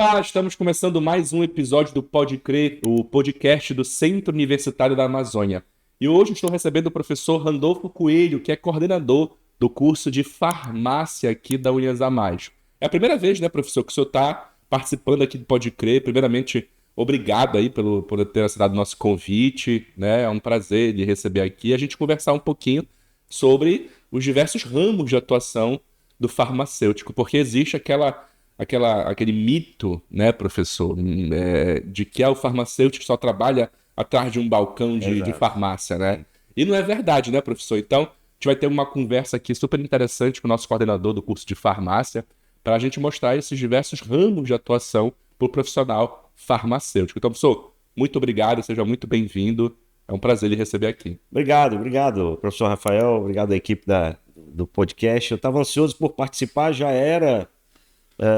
Olá, estamos começando mais um episódio do Pode Crer, o podcast do Centro Universitário da Amazônia. E hoje estou recebendo o professor Randolfo Coelho, que é coordenador do curso de farmácia aqui da UniAsamaz. É a primeira vez, né, professor, que o senhor está participando aqui do Pode Crer. Primeiramente, obrigado aí por ter aceitado o nosso convite, né? É um prazer lhe receber aqui e a gente conversar um pouquinho sobre os diversos ramos de atuação do farmacêutico, porque existe aquele mito, né, professor, de que o farmacêutico só trabalha atrás de um balcão de Exato. farmácia, né? E não é verdade, né, professor? Então, a gente vai ter uma conversa aqui super interessante com o nosso coordenador do curso de farmácia, para a gente mostrar esses diversos ramos de atuação para o profissional farmacêutico. Então, professor, muito obrigado, seja muito bem-vindo. É um prazer lhe receber aqui. Obrigado, professor Rafael, obrigado à equipe do podcast. Eu estava ansioso por participar, já era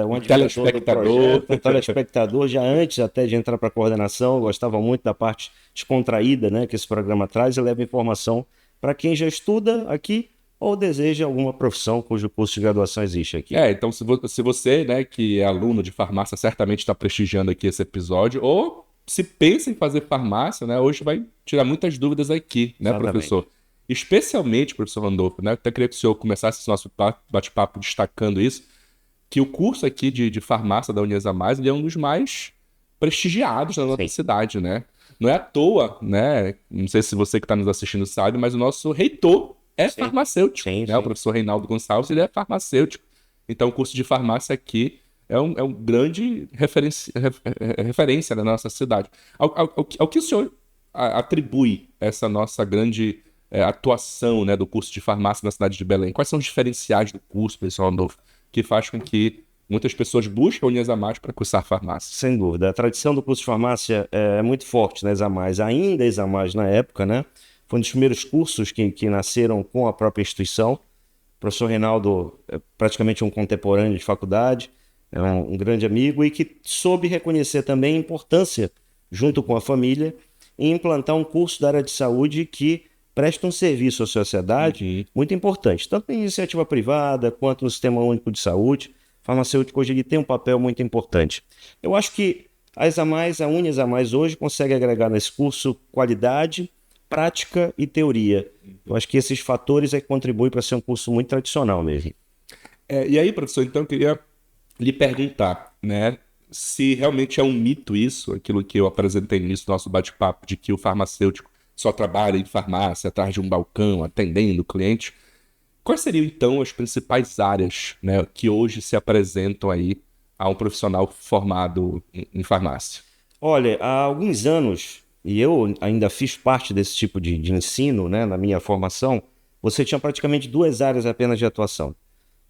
um admirador do Telespectador. projeto, um telespectador, já antes até de entrar para a coordenação, eu gostava muito da parte descontraída, né, que esse programa traz e leva informação para quem já estuda aqui ou deseja alguma profissão cujo curso de graduação existe aqui. Então se você, né, que é aluno de farmácia, certamente está prestigiando aqui esse episódio, ou se pensa em fazer farmácia, né, hoje vai tirar muitas dúvidas aqui, né, Exatamente. professor? Especialmente, professor Randolfo, né, eu até queria que o senhor começasse esse nosso bate-papo destacando isso, que o curso aqui de farmácia da UniAsamaz, ele é um dos mais prestigiados da nossa Sim. cidade, né? Não é à toa, né? Não sei se você que está nos assistindo sabe, mas o nosso reitor é Sim. farmacêutico, Sim, né? sim. O professor Reinaldo Gonçalves, ele é farmacêutico. Então, o curso de farmácia aqui é um grande referência da nossa cidade. Ao que o senhor atribui essa nossa grande atuação, né, do curso de farmácia na cidade de Belém? Quais são os diferenciais do curso, pessoal novo, que faz com que muitas pessoas busquem a UniAsamaz para cursar farmácia? Sem dúvida. A tradição do curso de farmácia é muito forte na Examaz. Ainda a Examaz na época, né? Foi um dos primeiros cursos que nasceram com a própria instituição. O professor Reinaldo é praticamente um contemporâneo de faculdade, é um grande amigo e que soube reconhecer também a importância, junto com a família, em implantar um curso da área de saúde que presta um serviço à sociedade muito importante, tanto em iniciativa privada quanto no Sistema Único de Saúde. O farmacêutico hoje ele tem um papel muito importante. Eu acho que a UniAsamaz hoje consegue agregar nesse curso qualidade, prática e teoria. Eu acho que esses fatores é que contribuem para ser um curso muito tradicional mesmo. E aí, professor, então eu queria lhe perguntar, né, se realmente é um mito isso, aquilo que eu apresentei no início do nosso bate-papo, de que o farmacêutico só trabalha em farmácia, atrás de um balcão, atendendo o cliente. Quais seriam, então, as principais áreas, né, que hoje se apresentam aí a um profissional formado em farmácia? Olha, há alguns anos, e eu ainda fiz parte desse tipo de ensino, né, na minha formação, você tinha praticamente duas áreas apenas de atuação. O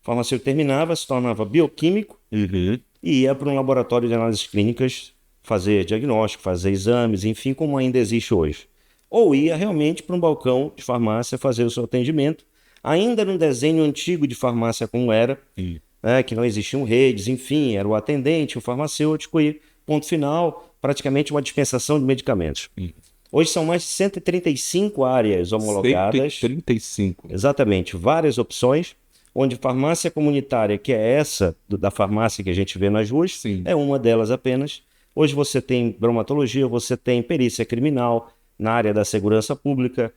farmacêutico terminava, se tornava bioquímico e ia para um laboratório de análises clínicas fazer diagnóstico, fazer exames, enfim, como ainda existe hoje. Ou ia realmente para um balcão de farmácia fazer o seu atendimento, ainda no desenho antigo de farmácia como era, que não existiam redes, enfim, era o atendente, o farmacêutico e, ponto final, praticamente uma dispensação de medicamentos. Hoje são mais de 135 áreas homologadas. 135. Exatamente, várias opções, onde farmácia comunitária, que é essa da farmácia que a gente vê nas ruas, Sim. é uma delas apenas. Hoje você tem bromatologia, você tem perícia criminal na área da segurança pública,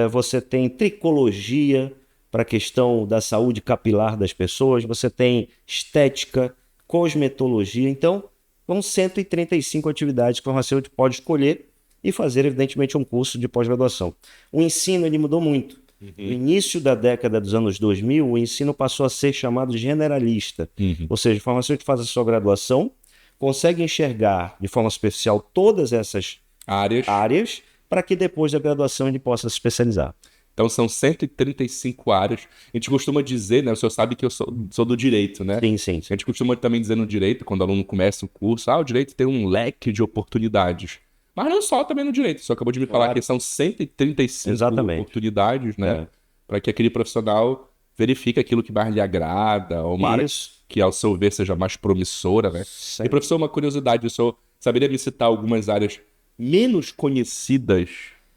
você tem tricologia para a questão da saúde capilar das pessoas, você tem estética, cosmetologia. Então, são 135 atividades que o farmacêutico pode escolher e fazer, evidentemente, um curso de pós-graduação. O ensino ele mudou muito. No início da década dos anos 2000, o ensino passou a ser chamado generalista. Ou seja, o farmacêutico faz a sua graduação, consegue enxergar de forma superficial todas essas áreas para que depois da graduação ele possa se especializar. Então são 135 áreas. A gente costuma dizer, né? O senhor sabe que eu sou do direito, né? Sim. A gente costuma também dizer no direito, quando o aluno começa o curso, o direito tem um leque de oportunidades. Mas não só também no direito. O senhor acabou de me falar que são 135 oportunidades, né? Para que aquele profissional verifique aquilo que mais lhe agrada, ou uma área que, ao seu ver, seja mais promissora, né? E, professor, uma curiosidade, o senhor saberia me citar algumas áreas menos conhecidas,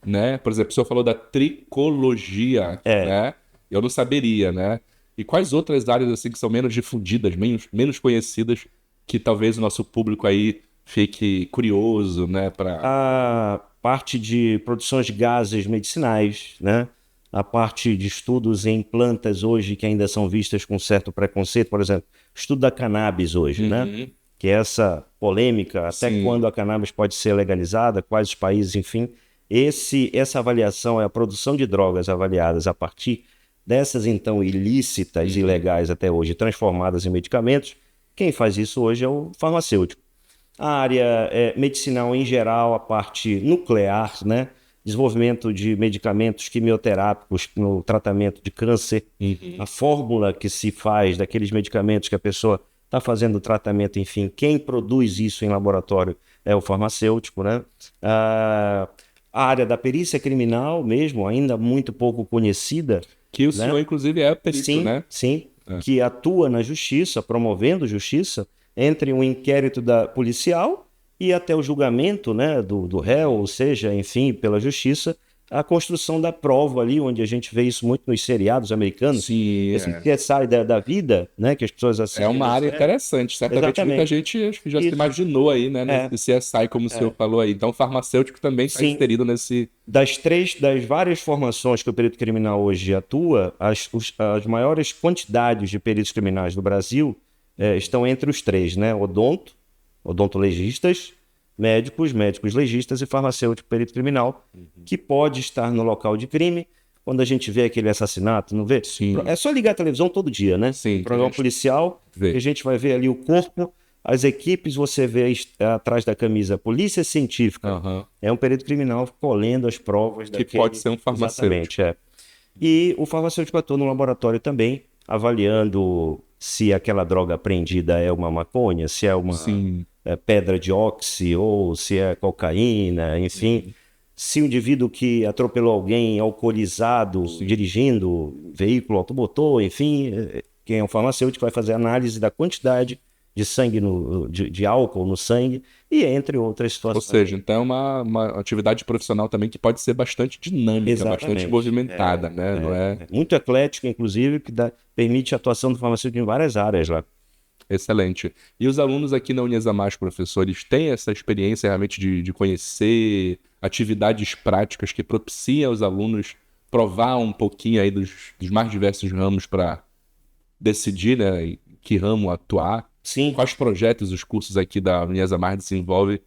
né? Por exemplo, o senhor falou da tricologia, né? Eu não saberia, né? E quais outras áreas assim que são menos difundidas, menos conhecidas, que talvez o nosso público aí fique curioso, né? A parte de produções de gases medicinais, né? A parte de estudos em plantas hoje que ainda são vistas com certo preconceito, por exemplo, o estudo da cannabis hoje, né? Que é essa polêmica, até Sim. quando a cannabis pode ser legalizada, quais os países, enfim. Essa avaliação é a produção de drogas avaliadas a partir dessas, então, ilícitas, ilegais até hoje, transformadas em medicamentos. Quem faz isso hoje é o farmacêutico. A área medicinal em geral, a parte nuclear, né? Desenvolvimento de medicamentos quimioterápicos no tratamento de câncer, a fórmula que se faz daqueles medicamentos que a pessoa está fazendo o tratamento, enfim, quem produz isso em laboratório é o farmacêutico, né? A área da perícia criminal mesmo, ainda muito pouco conhecida. Que o né? senhor, inclusive, é perito, Sim, né? sim, que atua na justiça, promovendo justiça, entre um inquérito policial e até o julgamento, né, do réu, ou seja, enfim, pela justiça, a construção da prova ali, onde a gente vê isso muito nos seriados americanos. Sim, Esse CSI da vida, né, que as pessoas assistem. é uma área interessante. Certamente muita Exatamente. gente acho que já se Isso. imaginou aí, né? Nesse CSI, como o senhor falou aí. Então, o farmacêutico também está Sim. inserido nesse... Das várias formações que o perito criminal hoje atua, as maiores quantidades de peritos criminais do Brasil estão entre os três, né? Odontologistas, médicos legistas e farmacêutico perito criminal, que pode estar no local de crime. Quando a gente vê aquele assassinato, não vê? Sim. É só ligar a televisão todo dia, né? Sim, Programa policial, que a gente vai ver ali o corpo, as equipes, você vê atrás da camisa Polícia Científica. É um perito criminal colhendo as provas. Que pode ser um farmacêutico. Exatamente, E o farmacêutico atua no laboratório também, avaliando se aquela droga apreendida é uma maconha, se é uma pedra de óxido ou se é cocaína, enfim. Se o indivíduo que atropelou alguém alcoolizado, dirigindo veículo automotor, enfim, quem é um farmacêutico vai fazer análise da quantidade de sangue, de álcool no sangue, e entre outras situações. Ou seja, então é uma atividade profissional também que pode ser bastante dinâmica, bastante movimentada, né? Não é? Muito eclética, inclusive, que permite a atuação do farmacêutico em várias áreas lá. Excelente. E os alunos aqui na Uniesamar, professores, têm essa experiência realmente de conhecer atividades práticas que propiciam aos alunos provar um pouquinho aí dos mais diversos ramos para decidir, né, em que ramo atuar? Sim. Quais projetos os cursos aqui da Uniesamar desenvolvem,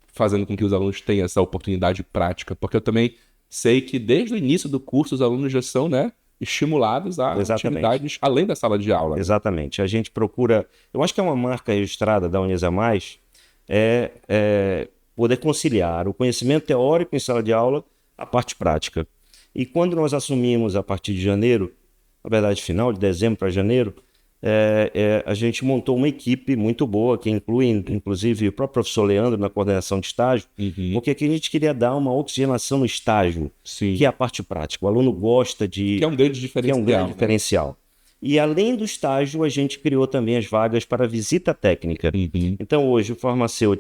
fazendo com que os alunos tenham essa oportunidade prática? Porque eu também sei que desde o início do curso os alunos já são, né, estimulados a atividades além da sala de aula. Exatamente. A gente procura... Eu acho que é uma marca registrada da Uniesamar poder conciliar o conhecimento teórico em sala de aula, a parte prática. E quando nós assumimos a partir de janeiro, na verdade final de dezembro para janeiro, a gente montou uma equipe muito boa, que inclui, inclusive, o próprio professor Leandro na coordenação de estágio, porque aqui a gente queria dar uma oxigenação no estágio, que é a parte prática. O aluno gosta de... Que é um grande diferencial. E além do estágio, a gente criou também as vagas para visita técnica. Então, hoje,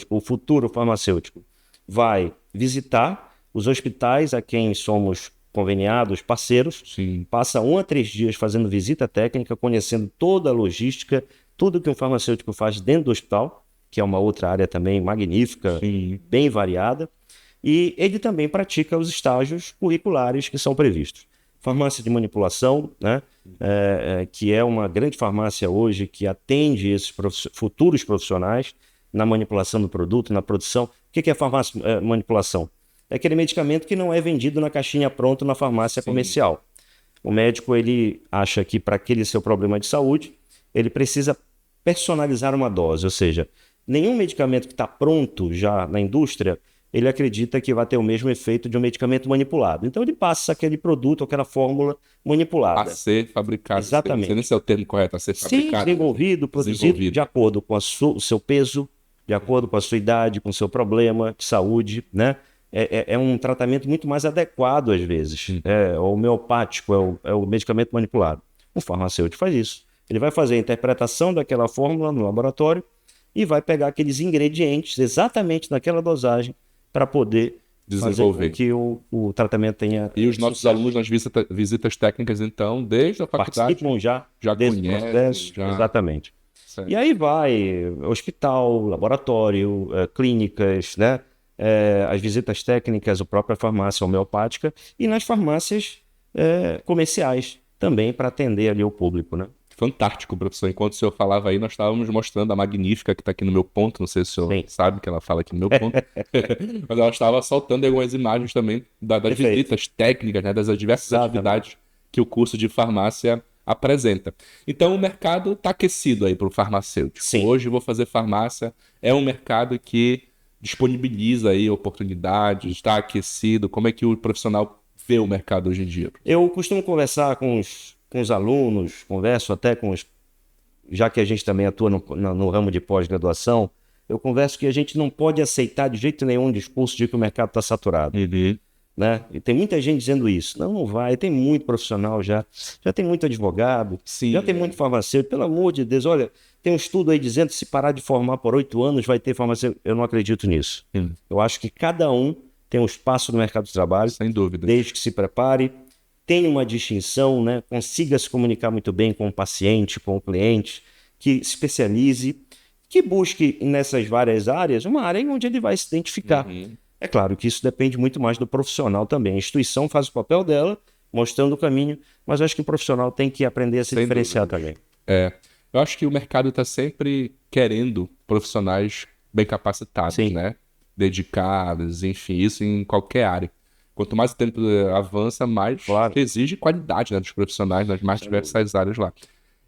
o futuro farmacêutico, vai visitar os hospitais a quem somos conveniados, parceiros, passa 1 a 3 dias fazendo visita técnica, conhecendo toda a logística, tudo que um farmacêutico faz dentro do hospital, que é uma outra área também magnífica, bem variada, e ele também pratica os estágios curriculares que são previstos. Farmácia de manipulação, né? Que é uma grande farmácia hoje que atende esses futuros profissionais na manipulação do produto, na produção. O que é farmácia de manipulação? É aquele medicamento que não é vendido na caixinha pronto na farmácia comercial. O médico ele acha que para aquele seu problema de saúde, ele precisa personalizar uma dose, ou seja, nenhum medicamento que está pronto já na indústria, ele acredita que vai ter o mesmo efeito de um medicamento manipulado. Então ele passa aquele produto, aquela fórmula manipulada. A ser fabricado. Exatamente. Não sei nem se é o termo correto, a ser fabricado. Desenvolvido, produzido de acordo com o seu peso, de acordo com a sua idade, com o seu problema de saúde, né? É um tratamento muito mais adequado, às vezes. É homeopático, é o medicamento manipulado. O farmacêutico faz isso. Ele vai fazer a interpretação daquela fórmula no laboratório e vai pegar aqueles ingredientes exatamente naquela dosagem para poder desenvolver fazer com que o tratamento tenha... E os nossos alunos nas visitas técnicas, então, desde a faculdade... Participam já conhecem. Exatamente. Certo. E aí vai hospital, laboratório, clínicas, né? As visitas técnicas, a própria farmácia homeopática e nas farmácias comerciais também para atender ali o público, né? Fantástico, professor. Enquanto o senhor falava aí, nós estávamos mostrando a Magnífica que está aqui no meu ponto. Não sei se o senhor Sim. sabe que ela fala aqui no meu ponto. Mas ela estava soltando algumas imagens também das Perfeito. visitas técnicas, né, das diversas Exatamente. atividades que o curso de farmácia apresenta. Então, o mercado está aquecido aí para o farmacêutico. Sim. Hoje, vou fazer farmácia. É um mercado que disponibiliza aí oportunidades, está aquecido. Como é que o profissional vê o mercado hoje em dia? Eu costumo conversar com os alunos, converso até com os... Já que a gente também atua no ramo de pós-graduação, eu converso que a gente não pode aceitar de jeito nenhum um discurso de que o mercado está saturado. Né? E tem muita gente dizendo isso. Não vai, tem muito profissional já tem muito advogado, Sim. já tem muito farmacêutico. Pelo amor de Deus, olha, tem um estudo aí dizendo que se parar de formar por 8 anos vai ter farmacêutico. Eu não acredito nisso. Eu acho que cada um tem um espaço no mercado de trabalho, Sem dúvida. desde que se prepare, tenha uma distinção, né? Consiga se comunicar muito bem com o paciente, com o cliente, que se especialize, que busque nessas várias áreas uma área onde ele vai se identificar. É claro que isso depende muito mais do profissional também. A instituição faz o papel dela, mostrando o caminho, mas eu acho que o profissional tem que aprender a se diferenciar também. Eu acho que o mercado está sempre querendo profissionais bem capacitados, Sim. né? Dedicados, enfim, isso em qualquer área. Quanto mais o tempo avança, mais Claro. exige qualidade, né, dos profissionais nas mais diversas áreas lá.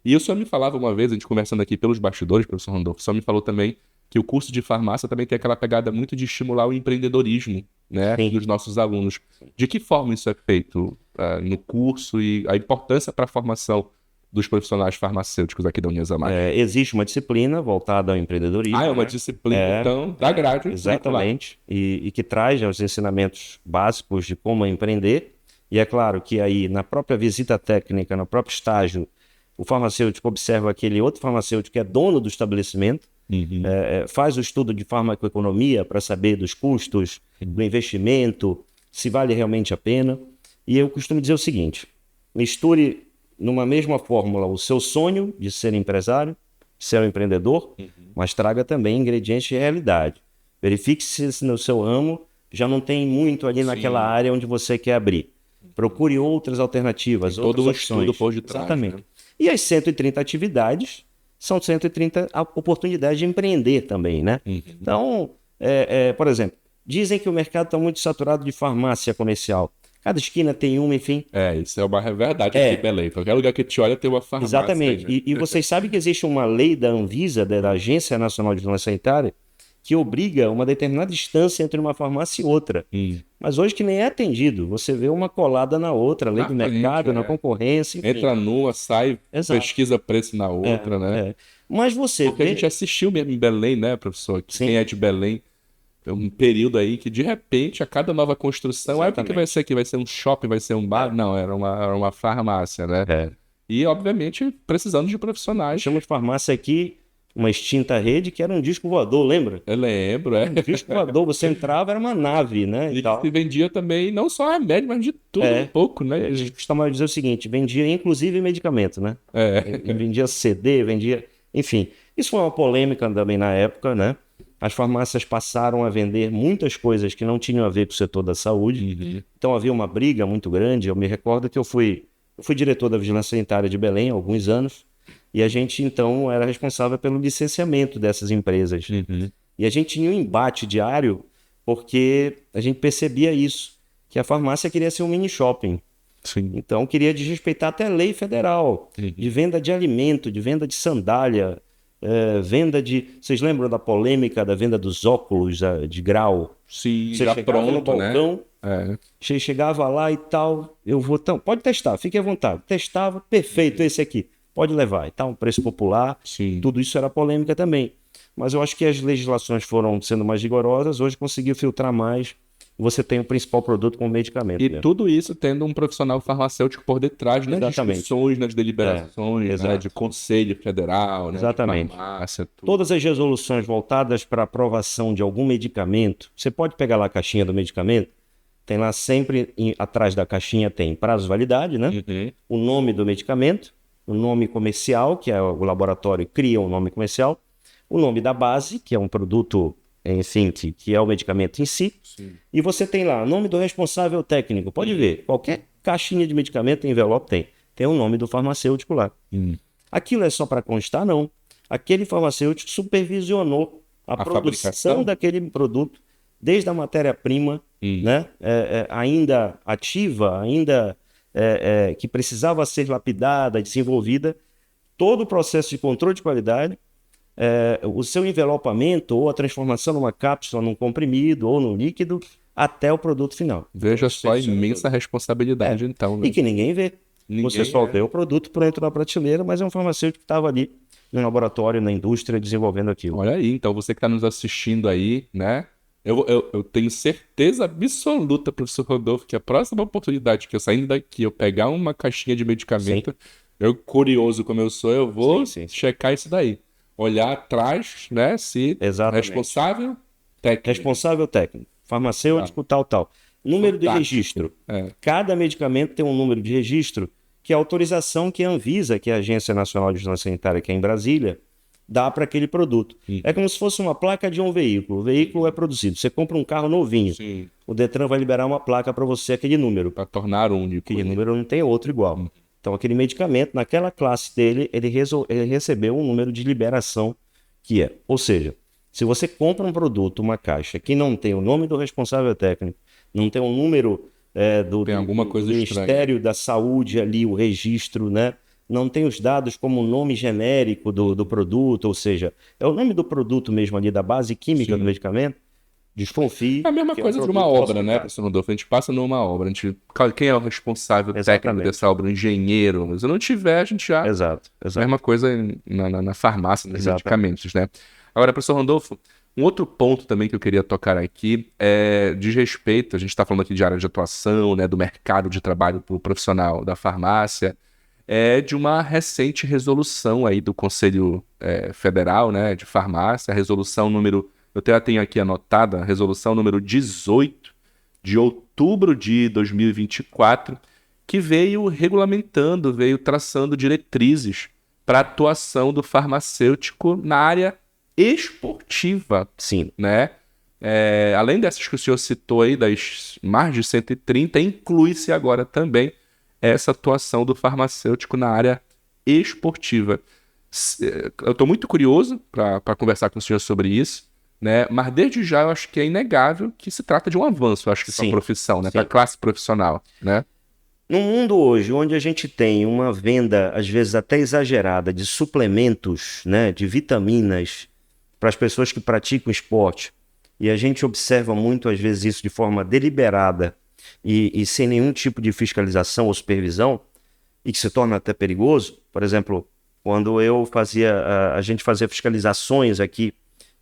E o senhor me falava uma vez, a gente conversando aqui pelos bastidores, professor Randolfo, o senhor me falou também que o curso de farmácia também tem aquela pegada muito de estimular o empreendedorismo, né, Sim. dos nossos alunos. De que forma isso é feito no curso e a importância para a formação dos profissionais farmacêuticos aqui da Unisamar? Existe uma disciplina voltada ao empreendedorismo. É uma né? disciplina, então, da grade. Exatamente, e que traz os ensinamentos básicos de como empreender. E é claro que aí, na própria visita técnica, no próprio estágio, o farmacêutico observa aquele outro farmacêutico que é dono do estabelecimento, faz o estudo de farmacoeconomia para saber dos custos, do investimento, se vale realmente a pena. E eu costumo dizer o seguinte: misture numa mesma fórmula o seu sonho de ser empresário, ser um empreendedor, mas traga também ingredientes de realidade. Verifique se no seu ramo já não tem muito ali naquela área onde você quer abrir. Procure outras alternativas, Tem todo outras um opções. estudo por detrás, Exatamente. né? E as 130 atividades são 130 oportunidades de empreender também, né? Então, por exemplo, dizem que o mercado está muito saturado de farmácia comercial. Cada esquina tem uma, enfim. Isso é uma verdade aqui em Belém. Qualquer lugar que te olha tem uma farmácia. Exatamente. Aí, né? E vocês sabem que existe uma lei da Anvisa, da Agência Nacional de Vigilância Sanitária, que obriga uma determinada distância entre uma farmácia e outra. Mas hoje que nem é atendido, você vê uma colada na outra, lei Na do frente, mercado, na concorrência, enfim. Entra numa, sai, Exato. pesquisa preço na outra, né? Mas você Porque a vê... gente assistiu mesmo em Belém, né, professor? Sim. Quem é de Belém, é um período aí que, de repente, a cada nova construção, o que vai ser aqui? Vai ser um shopping, vai ser um bar? Não, era uma farmácia, né? E, obviamente, precisando de profissionais. Chamamos de farmácia aqui, uma extinta rede, que era um disco voador, lembra? Eu lembro, Um disco voador, você entrava, era uma nave, né? E que se vendia também, não só remédio, mas de tudo um pouco, né? A gente costumava dizer o seguinte: vendia inclusive medicamento, né? Vendia CD, vendia... Enfim, isso foi uma polêmica também na época, né? As farmácias passaram a vender muitas coisas que não tinham a ver com o setor da saúde. Então havia uma briga muito grande. Eu me recordo que eu fui diretor da Vigilância Sanitária de Belém há alguns anos, e a gente então era responsável pelo licenciamento dessas empresas. E a gente tinha um embate diário, porque a gente percebia isso, que a farmácia queria ser um mini shopping. Sim. Então queria desrespeitar até a lei federal de venda de alimento, de venda de sandália, venda de... Vocês lembram da polêmica da venda dos óculos de grau? Sim, Você já chegava pronto, no balcão, né? você chegava lá e tal, então, pode testar, fique à vontade. Testava, perfeito, esse aqui, pode levar. E tal, um preço popular, Sim. Tudo isso era polêmica também. Mas eu acho que as legislações foram sendo mais rigorosas, hoje conseguiu filtrar mais. Você tem o principal produto como medicamento. E tudo isso tendo um profissional farmacêutico por detrás nas discussões, nas deliberações, né, de Conselho Federal, né, Exatamente. de farmácia, tudo. Todas as resoluções voltadas para aprovação de algum medicamento, você pode pegar lá a caixinha do medicamento, tem lá sempre, atrás da caixinha tem prazo de validade, né? O nome do medicamento o nome comercial, que é o laboratório cria um nome comercial, o nome da base, que é um produto, enfim, que é o medicamento em si, Sim. e você tem lá o nome do responsável técnico. Pode ver, qualquer caixinha de medicamento em envelope tem o nome do farmacêutico lá. Aquilo é só para constar? Não. Aquele farmacêutico supervisionou a produção fabricação daquele produto, desde a matéria-prima, né, ainda ativa, ainda que precisava ser lapidada, desenvolvida, todo o processo de controle de qualidade, o seu envelopamento ou a transformação numa cápsula, num comprimido ou num líquido, até o produto final. Veja só a imensa responsabilidade, então. Né? E que ninguém vê. Você só vê o produto pronto na prateleira, mas é um farmacêutico que estava ali no laboratório, na indústria, desenvolvendo aquilo. Olha aí, então você que está nos assistindo aí, né? Eu tenho certeza absoluta, professor Rodolfo, que a próxima oportunidade que eu saindo daqui, eu pegar uma caixinha de medicamento, eu, curioso como eu sou, eu vou checar isso daí. Olhar atrás, né? Se responsável técnico. Responsável técnico. Farmacêutico, tal. Número de registro. Cada medicamento tem um número de registro, que é a autorização que a Anvisa, que é a Agência Nacional de Vigilância Sanitária, que é em Brasília, dá para aquele produto. É como se fosse uma placa de um veículo. O veículo é produzido. Você compra um carro novinho. O Detran vai liberar uma placa para você, aquele número. Para tornar único. Aquele número não tem outro igual. Então, aquele medicamento, naquela classe dele, ele recebeu um número de liberação que é. Ou seja, se você compra um produto, uma caixa, que não tem o nome do responsável técnico, não tem um número do Ministério da Saúde ali, o registro, né? Não tem os dados como o nome genérico do produto, ou seja, é o nome do produto mesmo ali, da base química do medicamento, desconfie. É a mesma coisa de uma obra, né, professor Rodolfo? A gente passa numa obra, quem é o responsável técnico dessa obra? O engenheiro. Se não tiver, a gente já... Exato. A mesma coisa na farmácia, nos medicamentos, né? Agora, professor Rodolfo, um outro ponto também que eu queria tocar aqui diz respeito, a gente está falando aqui de área de atuação, né, do mercado de trabalho para o profissional da farmácia, de uma recente resolução aí do Conselho Federal, né, de Farmácia, a resolução número, eu até tenho aqui anotada, a resolução número 18 de outubro de 2024, que veio regulamentando, veio traçando diretrizes para a atuação do farmacêutico na área esportiva. Sim. Né? Além dessas que o senhor citou aí, das mais de 130, inclui-se agora também essa atuação do farmacêutico na área esportiva. Eu estou muito curioso para conversar com o senhor sobre isso, né? Mas desde já eu acho que é inegável que se trata de um avanço, eu acho que para a profissão, né? Para a classe profissional, né? No mundo hoje, onde a gente tem uma venda, às vezes até exagerada, de suplementos, né, de vitaminas para as pessoas que praticam esporte, e a gente observa muito, às vezes, isso de forma deliberada e sem nenhum tipo de fiscalização ou supervisão, e que se torna até perigoso. Por exemplo, quando a gente fazia fiscalizações aqui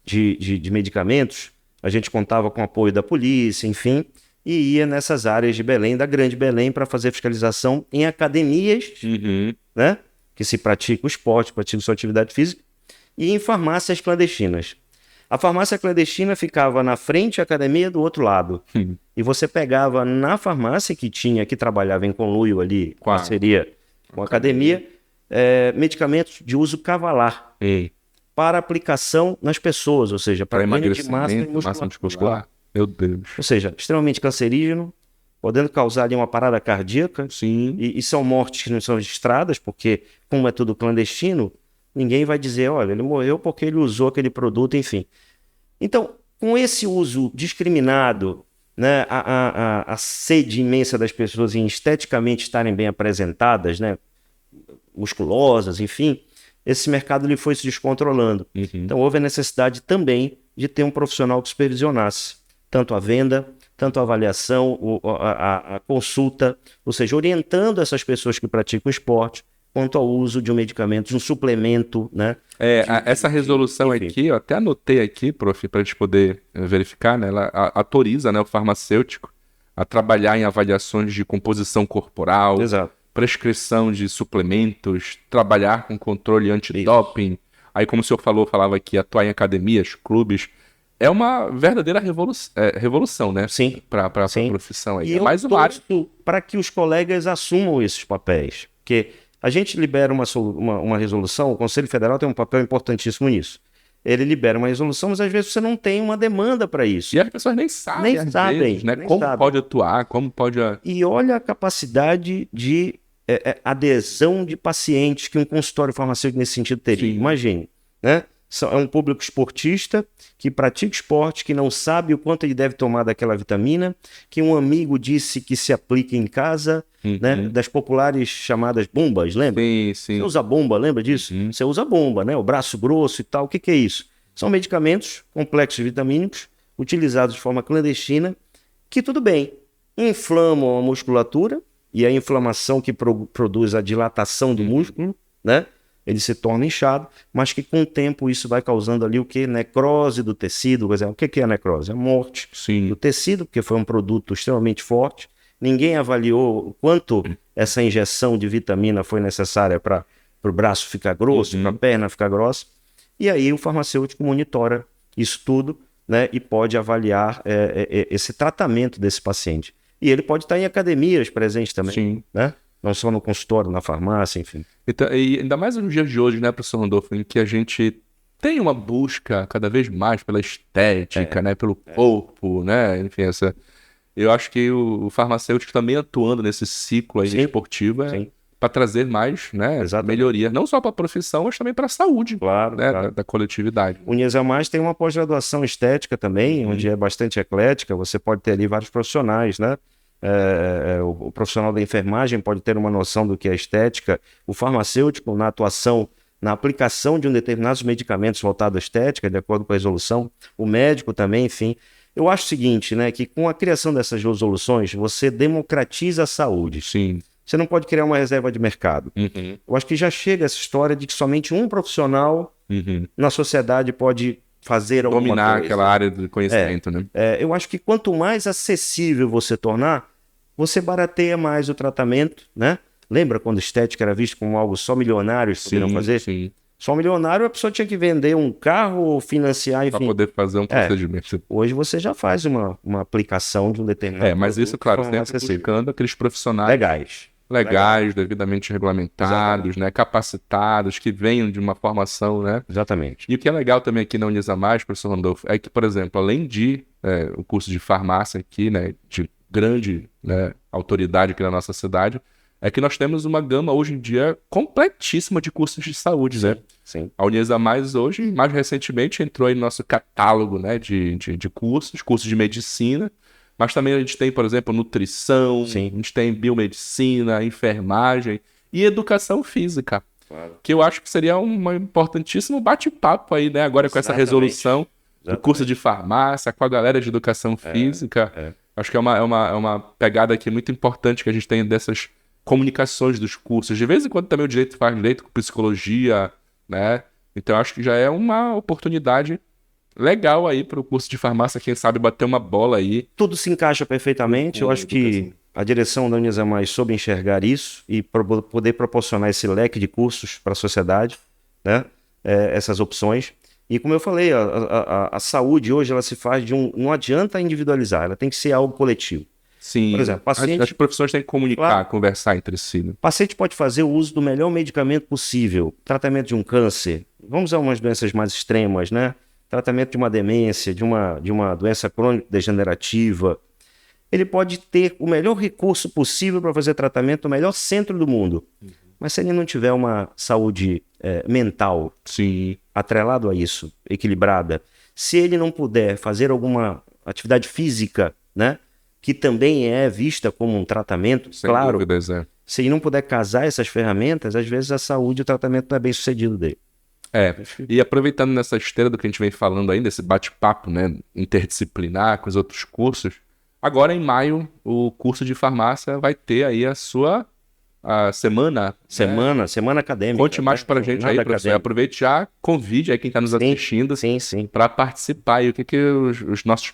de medicamentos, a gente contava com o apoio da polícia, enfim, e ia nessas áreas de Belém, da Grande Belém, para fazer fiscalização em academias, né, que se pratica o esporte, pratica sua atividade física, e em farmácias clandestinas. A farmácia clandestina ficava na frente, a academia do outro lado. E você pegava na farmácia que trabalhava em conluio ali, parceria com a academia, medicamentos de uso cavalar para aplicação nas pessoas, ou seja, para ganho de massa muscular. Meu Deus. Ou seja, extremamente cancerígeno, podendo causar ali uma parada cardíaca. Sim. E são mortes que não são registradas, porque como é tudo clandestino, ninguém vai dizer, olha, ele morreu porque ele usou aquele produto, enfim. Então, com esse uso discriminado, né, a sede imensa das pessoas em esteticamente estarem bem apresentadas, né, musculosas, enfim, esse mercado ele foi se descontrolando. Então, houve a necessidade também de ter um profissional que supervisionasse tanto a venda, tanto a avaliação, a consulta, ou seja, orientando essas pessoas que praticam esporte quanto ao uso de um medicamento, de um suplemento, né? Essa resolução aqui, eu até anotei aqui, prof, para a gente poder verificar, né? Ela autoriza, né, o farmacêutico a trabalhar em avaliações de composição corporal, prescrição de suplementos, trabalhar com controle antidoping. Aí, como o senhor falava aqui, atuar em academias, clubes. É uma verdadeira revolução, né? Sim. Para a profissão aí. E mais uma área para que os colegas assumam esses papéis. Porque A gente libera uma resolução, o Conselho Federal tem um papel importantíssimo nisso. Ele libera uma resolução, mas às vezes você não tem uma demanda para isso. E as pessoas nem sabem, Nem às sabem, vezes, né? nem Como sabem. pode atuar, como pode... E olha a capacidade de adesão de pacientes que um consultório farmacêutico nesse sentido teria. Sim. Imagine, né? É um público esportista que pratica esporte, que não sabe o quanto ele deve tomar daquela vitamina, que um amigo disse que se aplica em casa, né? Das populares chamadas bombas, lembra? Sim, Você sim. usa bomba, lembra disso? Você usa bomba, né? O braço grosso e tal. O que é isso? São medicamentos complexos vitamínicos utilizados de forma clandestina que, tudo bem, inflamam a musculatura e a inflamação que produz a dilatação do músculo, né? Ele se torna inchado, mas que com o tempo isso vai causando ali o que? Necrose do tecido. Quer dizer, o que é a necrose? A morte do tecido, porque foi um produto extremamente forte. Ninguém avaliou o quanto essa injeção de vitamina foi necessária para o braço ficar grosso, para a perna ficar grossa. E aí o farmacêutico monitora isso tudo, né, e pode avaliar esse tratamento desse paciente. E ele pode estar em academias presentes também, né? Não só no consultório, na farmácia, enfim. Então, e ainda mais nos dias de hoje, né, professor Randolfo, em que a gente tem uma busca cada vez mais pela estética, né, pelo corpo, né, enfim, eu acho que o farmacêutico também atuando nesse ciclo aí esportivo para trazer mais, né, melhoria, não só para a profissão, mas também para a saúde, né, da coletividade. O Uniasamais tem uma pós-graduação estética também, onde é bastante eclética, você pode ter ali vários profissionais, né? O profissional da enfermagem pode ter uma noção do que é estética, o farmacêutico na atuação, na aplicação de determinados medicamentos voltados à estética, de acordo com a resolução, o médico também, enfim. Eu acho o seguinte, né, que com a criação dessas resoluções, você democratiza a saúde. Sim. Você não pode criar uma reserva de mercado. Eu acho que já chega essa história de que somente um profissional na sociedade pode fazer alguma coisa. Dominar aquela área do conhecimento, né? Eu acho que quanto mais acessível você tornar, você barateia mais o tratamento, né? Lembra quando estética era visto como algo só milionários poderiam fazer? Sim. Só milionário a pessoa tinha que vender um carro ou financiar, enfim. Para poder fazer um procedimento. Hoje você já faz uma aplicação de um determinado mas isso, claro, sempre buscando aqueles profissionais legais, devidamente regulamentados, né, capacitados, que venham de uma formação, né? Exatamente. E o que é legal também aqui na Uniasamais, professor Randolfo, é que, por exemplo, além de o curso de farmácia aqui, né, de grande, né, autoridade aqui na nossa cidade, é que nós temos uma gama hoje em dia completíssima de cursos de saúde, né? Sim. A Uniasamais hoje, mais recentemente, entrou aí no nosso catálogo, né, de cursos de medicina, mas também a gente tem, por exemplo, nutrição, a gente tem biomedicina, enfermagem e educação física, que eu acho que seria um importantíssimo bate-papo aí, né, agora com essa resolução do curso de farmácia, com a galera de educação física. Acho que é uma pegada aqui muito importante que a gente tem dessas comunicações dos cursos. De vez em quando também o direito faz direito com psicologia, né? Então acho que já é uma oportunidade legal aí para o curso de farmácia, quem sabe bater uma bola aí. Tudo se encaixa perfeitamente. Eu acho que a direção da Uniasamais soube enxergar isso e poder proporcionar esse leque de cursos para a sociedade, né? Essas opções. E como eu falei, a saúde hoje ela se faz não adianta individualizar, ela tem que ser algo coletivo. Sim, por exemplo, as profissões têm que comunicar, conversar entre si. Né? O paciente pode fazer o uso do melhor medicamento possível, tratamento de um câncer, vamos a umas doenças mais extremas, né? Tratamento de uma demência, de uma doença crônica degenerativa. Ele pode ter o melhor recurso possível para fazer tratamento no melhor centro do mundo. Mas se ele não tiver uma saúde mental atrelado a isso, equilibrada, se ele não puder fazer alguma atividade física, né, que também é vista como um tratamento, sem dúvidas, se ele não puder casar essas ferramentas, às vezes a saúde e o tratamento não é bem sucedido dele. E aproveitando nessa esteira do que a gente vem falando aí, desse bate-papo, né, interdisciplinar com os outros cursos, agora em maio o curso de farmácia vai ter aí a sua semana acadêmica. Conte mais pra gente aí, professor. Aproveite já, convide aí quem está nos assistindo para participar. E o que os nossos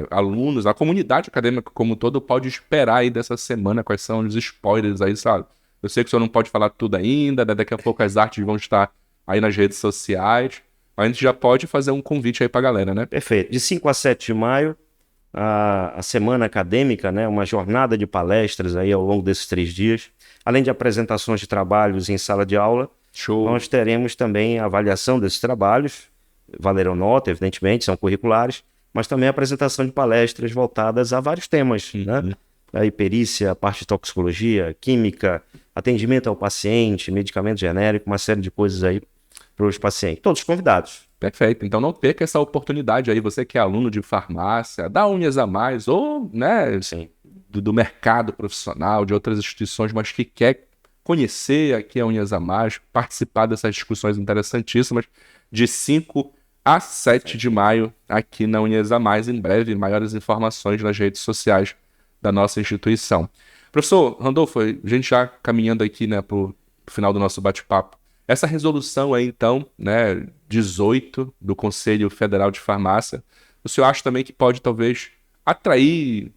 alunos, a comunidade acadêmica como um todo pode esperar aí dessa semana, quais são os spoilers aí, sabe? Eu sei que o senhor não pode falar tudo ainda, daqui a pouco as artes vão estar aí nas redes sociais, mas a gente já pode fazer um convite aí pra galera, né? Perfeito. De 5 a 7 de maio, a semana acadêmica, né? Uma jornada de palestras aí ao longo desses 3 dias. Além de apresentações de trabalhos em sala de aula, Show. nós teremos também a avaliação desses trabalhos, valerão nota, evidentemente, são curriculares, mas também a apresentação de palestras voltadas a vários temas, né? Aí, perícia, parte de toxicologia, química, atendimento ao paciente, medicamento genérico, uma série de coisas aí para os pacientes. Todos convidados. Perfeito. Então não perca essa oportunidade aí, você que é aluno de farmácia, da Unhas a Mais, ou, né, Sim. do mercado profissional, de outras instituições, mas que quer conhecer aqui a Unhas a Mais, participar dessas discussões interessantíssimas, de 5 a 7 de maio, aqui na Unhas a Mais. Em breve, maiores informações nas redes sociais da nossa instituição. Professor Randolfo, a gente já caminhando aqui, né, para o final do nosso bate-papo, essa resolução aí, então, né, 18 do Conselho Federal de Farmácia, o senhor acha também que pode, talvez, atrair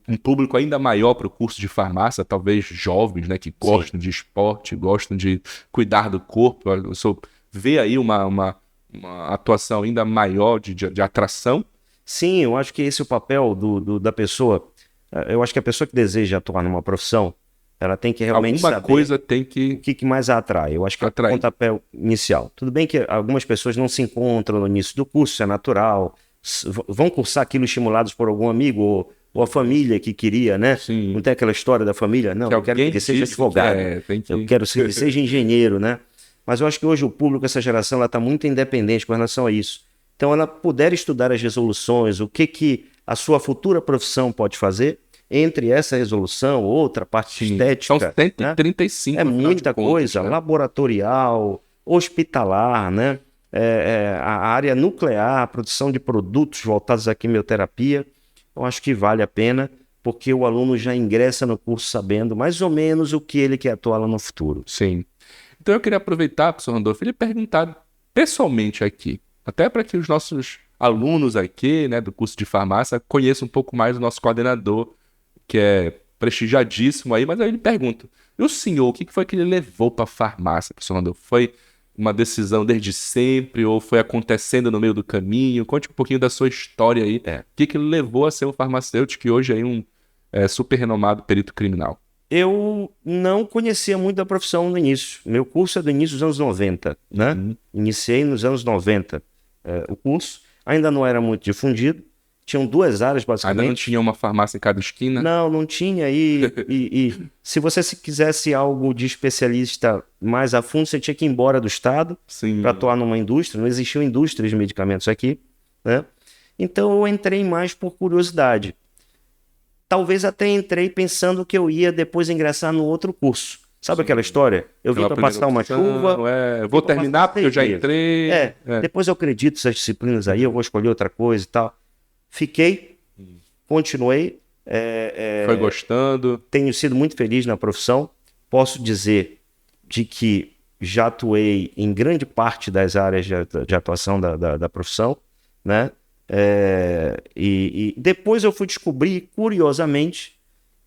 um público ainda maior para o curso de farmácia, talvez jovens, né, que gostam de esporte, gostam de cuidar do corpo? O senhor vê aí uma atuação ainda maior de atração? Sim, eu acho que esse é o papel da pessoa. Eu acho que a pessoa que deseja atuar numa profissão, ela tem que realmente Alguma saber coisa tem que o que mais a atrai. Eu acho que é o atrair. pontapé inicial. Tudo bem que algumas pessoas não se encontram no início do curso, isso é natural. Vão cursar aquilo estimulados por algum amigo ou a família que queria, né? Sim. Não tem aquela história da família? Não, eu quero que ele seja advogado. Eu quero que ele seja engenheiro, né? Mas eu acho que hoje o público, essa geração, ela está muito independente com relação a isso. Então, ela puder estudar as resoluções, o que a sua futura profissão pode fazer, entre essa resolução, outra parte estética. São 135. Né? É muita coisa, né? Laboratorial, hospitalar, né? A área nuclear, a produção de produtos voltados à quimioterapia. Eu acho que vale a pena, porque o aluno já ingressa no curso sabendo mais ou menos o que ele quer atuar lá no futuro. Sim. Então eu queria aproveitar, professor Randolfo, e lhe perguntar pessoalmente aqui, até para que os nossos alunos aqui, né, do curso de farmácia, conheçam um pouco mais o nosso coordenador, que é prestigiadíssimo aí, mas aí eu lhe pergunto, e o senhor, o que foi que ele levou para a farmácia, professor Randolfo? Foi uma decisão desde sempre ou foi acontecendo no meio do caminho? Conte um pouquinho da sua história aí. O que ele levou a ser um farmacêutico e hoje é um super renomado perito criminal? Eu não conhecia muito da profissão no início. Meu curso é do início dos anos 90, né? Iniciei nos anos 90 o curso. Ainda não era muito difundido. Tinham 2 áreas, basicamente. Ainda não tinha uma farmácia em cada esquina? Não tinha. E se você quisesse algo de especialista mais a fundo, você tinha que ir embora do estado para atuar numa indústria. Não existiam indústrias de medicamentos aqui, né? Então eu entrei mais por curiosidade. Talvez até entrei pensando que eu ia depois ingressar no outro curso. Sabe aquela história? Eu vim para passar uma chuva. Eu vou terminar porque eu já entrei. Depois eu acredito nessas disciplinas aí, eu vou escolher outra coisa e tal. Fiquei, continuei. Foi gostando. Tenho sido muito feliz na profissão. Posso dizer de que já atuei em grande parte das áreas de atuação da profissão, né? E depois eu fui descobrir, curiosamente,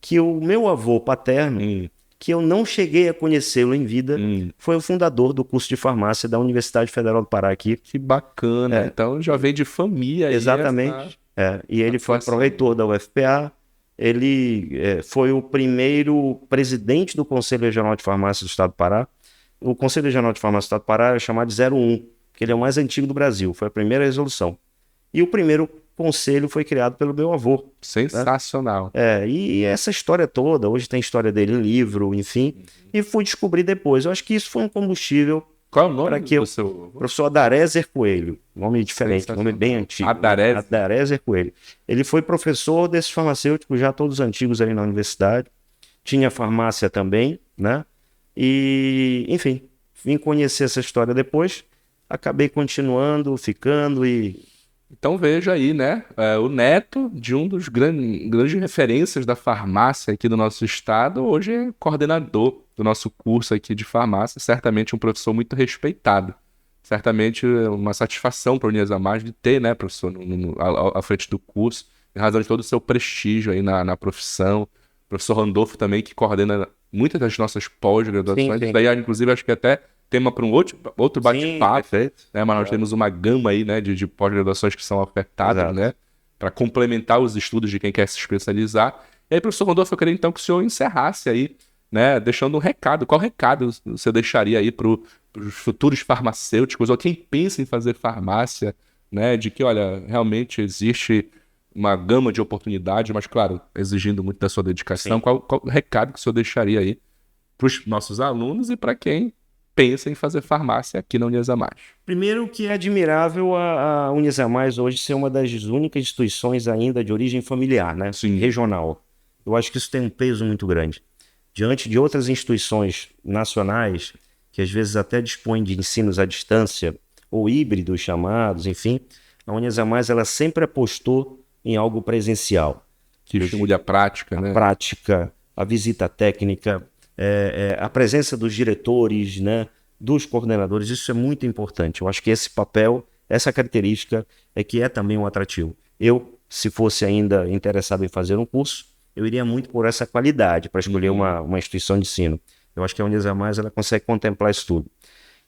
que o meu avô paterno, que eu não cheguei a conhecê-lo em vida, foi o fundador do curso de farmácia da Universidade Federal do Pará aqui. Que bacana. Então já vem de família. Exatamente. E ele foi pró-reitor da UFPA. Ele foi o primeiro presidente do Conselho Regional de Farmácia do Estado do Pará. O Conselho Regional de Farmácia do Estado do Pará é chamado de 01, que ele é o mais antigo do Brasil. Foi a primeira resolução. E o primeiro conselho foi criado pelo meu avô. Sensacional. Né? E essa história toda, hoje tem história dele em livro, enfim, e fui descobrir depois. Eu acho que isso foi um combustível. Qual é o nome do seu? Professor Adarezer Coelho, nome diferente, nome bem antigo. Adarezer Coelho. Ele foi professor desses farmacêuticos, já todos antigos ali na universidade. Tinha farmácia também, né? E, enfim, vim conhecer essa história depois. Acabei continuando, ficando e... Então veja aí, né? O neto de um dos grandes referências da farmácia aqui do nosso estado, hoje é coordenador do nosso curso aqui de farmácia, certamente um professor muito respeitado. Certamente uma satisfação para o Unhas a Mais de ter, né, professor, à frente do curso, em razão de todo o seu prestígio aí na profissão. O professor Randolfo também, que coordena muitas das nossas pós-graduações. Isso daí, inclusive, acho que até tema para um outro bate-papo, né? Mas nós temos uma gama aí, né, de pós-graduações que são ofertadas, né? para complementar os estudos de quem quer se especializar. E aí, professor Randolfo, eu queria então que o senhor encerrasse aí, né, deixando um recado. Qual recado você deixaria aí para os futuros farmacêuticos ou quem pensa em fazer farmácia, né, de que, olha, realmente existe uma gama de oportunidades, mas, claro, exigindo muito da sua dedicação. Qual o recado que o senhor deixaria aí para os nossos alunos e para quem pensa em fazer farmácia aqui na Uniasamais? Primeiro que é admirável a Uniasamais hoje ser uma das únicas instituições ainda de origem familiar, né? Sim. Regional. Eu acho que isso tem um peso muito grande. Diante de outras instituições nacionais, que às vezes até dispõem de ensinos à distância, ou híbridos chamados, enfim, a Uniasamais ela sempre apostou em algo presencial. Que estimule a prática, né? A prática, a visita técnica, a presença dos diretores, né, dos coordenadores, isso é muito importante. Eu acho que esse papel, essa característica é que é também um atrativo. Eu, se fosse ainda interessado em fazer um curso, eu iria muito por essa qualidade para escolher uma instituição de ensino. Eu acho que a Uniasamais ela consegue contemplar isso tudo.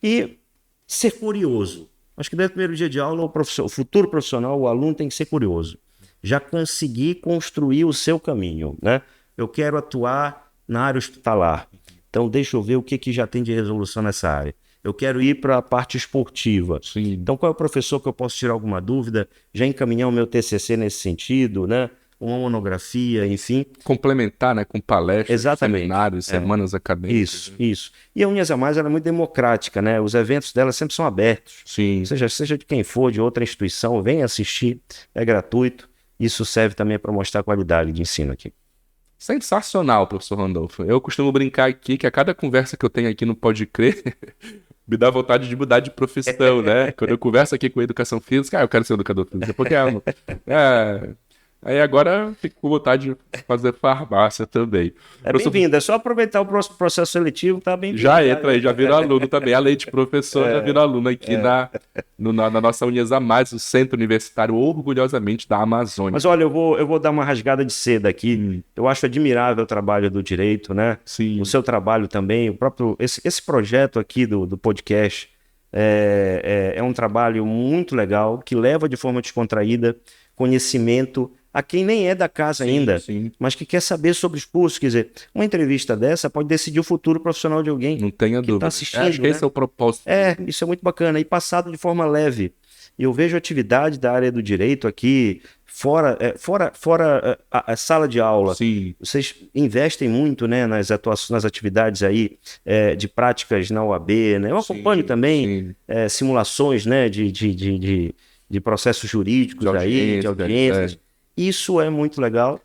E ser curioso. Acho que desde o primeiro dia de aula, o futuro profissional, o aluno tem que ser curioso. Já conseguir construir o seu caminho, né? Eu quero atuar na área hospitalar. Então, deixa eu ver o que já tem de resolução nessa área. Eu quero ir para a parte esportiva. Sim. Então, qual é o professor que eu posso tirar alguma dúvida? Já encaminhar o meu TCC nesse sentido, né? Uma monografia, enfim. Complementar, né? Com palestras, Exatamente. Seminários, semanas acadêmicas. Isso. E a Uniasamais ela é muito democrática, né? Os eventos dela sempre são abertos. Sim. Seja de quem for, de outra instituição, venha assistir. É gratuito. Isso serve também para mostrar a qualidade de ensino aqui. Sensacional, professor Randolfo. Eu costumo brincar aqui que a cada conversa que eu tenho aqui no Pode Crer, me dá vontade de mudar de profissão, né? Quando eu converso aqui com educação física, eu quero ser educador físico, porque aí agora fico com vontade de fazer farmácia também. É bem-vindo, é só aproveitar o processo seletivo, tá bem-vindo. Já entra aí, já vira aluno também. Além de professor, já vira aluno aqui na nossa Uniasamais, o Centro Universitário orgulhosamente da Amazônia. Mas olha, eu vou dar uma rasgada de seda aqui. Eu acho admirável o trabalho do direito, né? Sim. O seu trabalho também, o próprio esse projeto aqui do podcast é um trabalho muito legal que leva de forma descontraída conhecimento a quem nem é da casa ainda, mas que quer saber sobre os cursos. Quer dizer, uma entrevista dessa pode decidir o futuro profissional de alguém. Não tenha dúvida. Tá assistindo, acho que esse é o propósito. Isso é muito bacana. E passado de forma leve. E eu vejo atividade da área do direito aqui, fora a sala de aula. Sim. Vocês investem muito, né, nas atividades aí de práticas na UAB, né? Eu acompanho também simulações, né, de processos jurídicos de audiências. Isso é muito legal.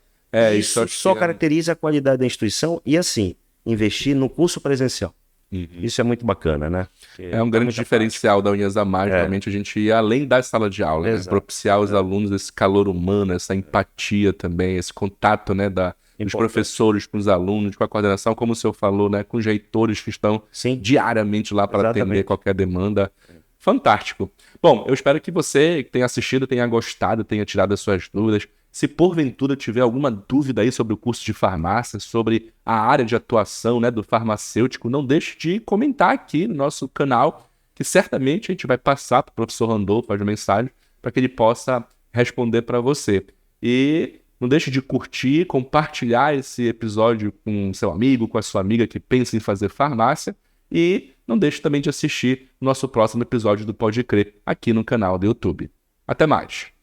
Isso só caracteriza a qualidade da instituição e, assim, investir no curso presencial. Isso é muito bacana, né? É um grande diferencial da Uniasamais, realmente a gente ir além da sala de aula, né? Propiciar aos alunos esse calor humano, essa empatia também, esse contato, né, dos professores com os alunos, com a coordenação, como o senhor falou, né, com os reitores que estão diariamente lá para atender qualquer demanda. Fantástico. Bom, eu espero que você que tenha assistido, tenha gostado, tenha tirado as suas dúvidas. Se porventura tiver alguma dúvida aí sobre o curso de farmácia, sobre a área de atuação, né, do farmacêutico, não deixe de comentar aqui no nosso canal, que certamente a gente vai passar para o professor Randolfo as mensagens para que ele possa responder para você. E não deixe de curtir, compartilhar esse episódio com seu amigo, com a sua amiga que pensa em fazer farmácia. E não deixe também de assistir o nosso próximo episódio do Pode Crer aqui no canal do YouTube. Até mais!